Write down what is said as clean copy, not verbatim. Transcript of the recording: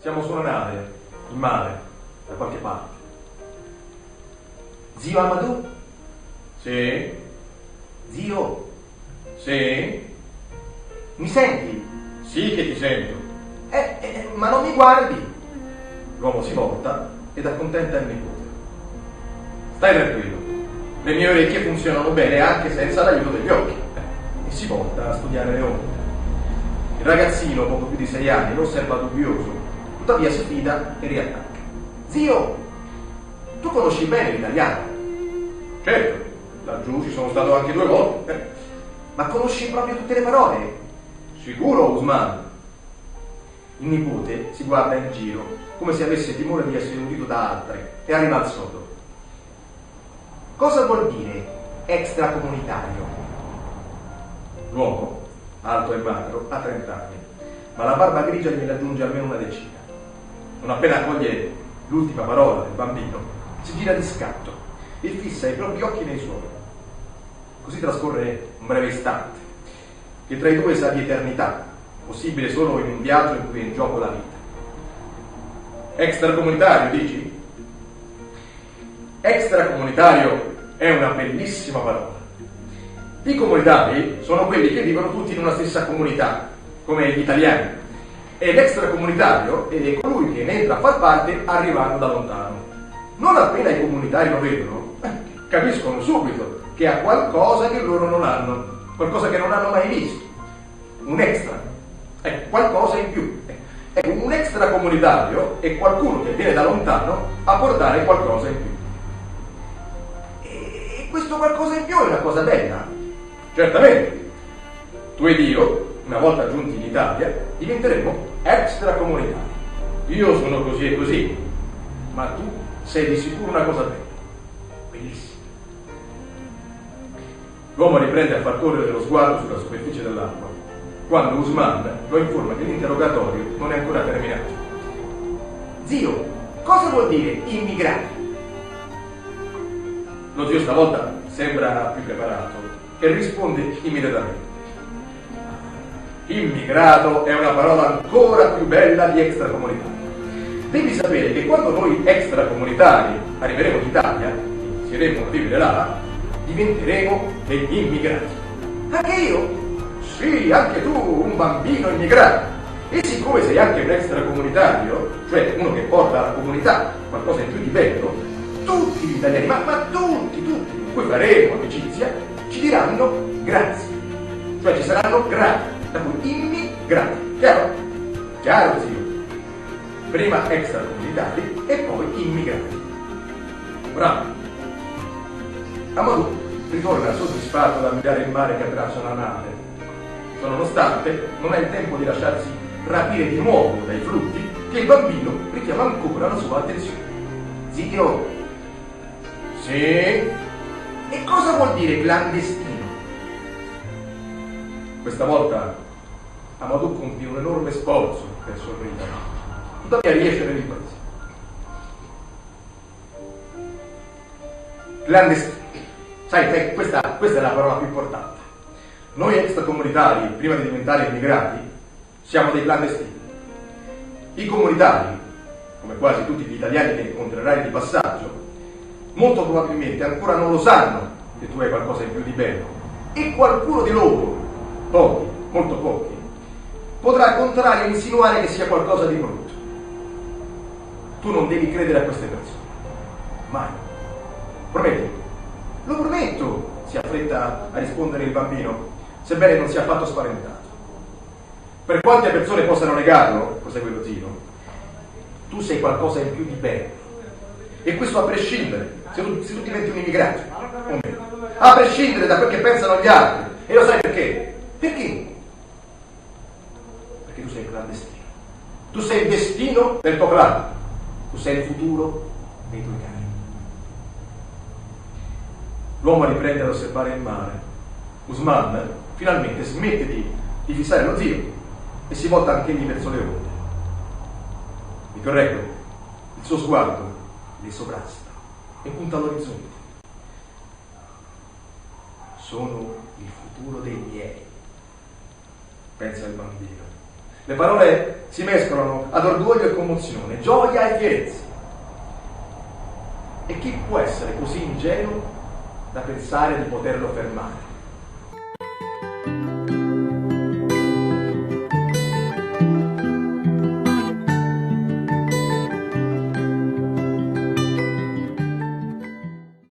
Siamo su una nave, in mare, da qualche parte. Zio Amadou? Sì? Zio? Sì? Mi senti? Sì che ti sento. Ma non mi guardi? L'uomo si volta ed accontenta il nipote. Stai tranquillo, le mie orecchie funzionano bene anche senza l'aiuto degli occhi. E si volta a studiare le onde. Il ragazzino, poco più di 6 anni, lo osserva dubbioso, tuttavia si fida e riattacca. Zio, tu conosci bene l'italiano? Certo, laggiù ci sono stato anche 2 volte. Ma conosci proprio tutte le parole? Sicuro, Usman? Il nipote si guarda in giro, come se avesse timore di essere udito da altri, e arriva al sodo. Cosa vuol dire extracomunitario? L'uomo, alto e magro, ha 30 anni, ma la barba grigia gliene aggiunge almeno una decina. Non appena coglie l'ultima parola del bambino, si gira di scatto e fissa i propri occhi nei suoi. Così trascorre un breve istante, che tra i due sa di eternità, possibile solo in un viaggio in cui è in gioco la vita. Extracomunitario, dici? Extracomunitario è una bellissima parola. I comunitari sono quelli che vivono tutti in una stessa comunità, come gli italiani, e l'extracomunitario è colui che ne entra a far parte arrivando da lontano. Non appena i comunitari lo vedono, capiscono subito che ha qualcosa che loro non hanno, qualcosa che non hanno mai visto, un extra, qualcosa in più. Un extracomunitario è qualcuno che viene da lontano a portare qualcosa in più. E questo qualcosa in più è una cosa bella? Certamente, tu ed io, una volta giunti in Italia, diventeremo extracomunitari. Io sono così e così, ma tu sei di sicuro una cosa bella, bellissima. L'uomo riprende a far correre lo sguardo sulla superficie dell'acqua, quando Usman lo informa che l'interrogatorio non è ancora terminato. Zio, cosa vuol dire immigrati? Lo zio stavolta sembra più preparato e risponde immediatamente. Immigrato è una parola ancora più bella di extracomunitario. Devi sapere che quando noi extracomunitari arriveremo in Italia, inizieremo a vivere là, diventeremo degli immigrati. Anche io? Sì, anche tu, un bambino immigrato. E siccome sei anche un extracomunitario, cioè uno che porta alla comunità qualcosa in più di bello, tutti gli italiani, ma tutti, con cui faremo amicizia, ci diranno grazie. Cioè ci saranno grati, da cui immigrati. Chiaro? Chiaro, zio? Prima extracomunitari e poi immigrati. Bravo. Amadou ritorna soddisfatto da mirare il mare che abbraccia la nave. Ciononostante, non ha il tempo di lasciarsi rapire di nuovo dai flutti che il bambino richiama ancora la sua attenzione. Zio, Sì? e cosa vuol dire clandestino? Questa volta Amadou compie un enorme sforzo per sorridere, tuttavia riesce nell'impresa. Clandestino. Sai, questa è la parola più importante. Noi extracomunitari, prima di diventare immigrati, siamo dei clandestini. I comunitari, come quasi tutti gli italiani che incontrerai di passaggio, molto probabilmente ancora non lo sanno che tu hai qualcosa in più di bello. E qualcuno di loro, pochi, molto pochi, potrà al contrario insinuare che sia qualcosa di brutto. Tu non devi credere a queste persone. Mai. Prometti. Lo prometto, si affretta a rispondere il bambino, sebbene non sia affatto spaventato. Per quante persone possano negarlo, prosegue lo zio, tu sei qualcosa in più di bello. E questo a prescindere, se tu diventi un immigrato, o meno. A prescindere da quel che pensano gli altri. E lo sai perché? Perché? Perché tu sei il clandestino. Tu sei il destino del tuo clan. Tu sei il futuro dei tuoi cari. L'uomo riprende ad osservare il mare. Usman finalmente smette di fissare lo zio e si volta anch'egli verso le onde. Mi correggo, il suo sguardo li sovrasta e punta all'orizzonte. Sono il futuro dei miei, pensa il bambino. Le parole si mescolano ad orgoglio e commozione, gioia e fierezza. E chi può essere così ingenuo da pensare di poterlo fermare?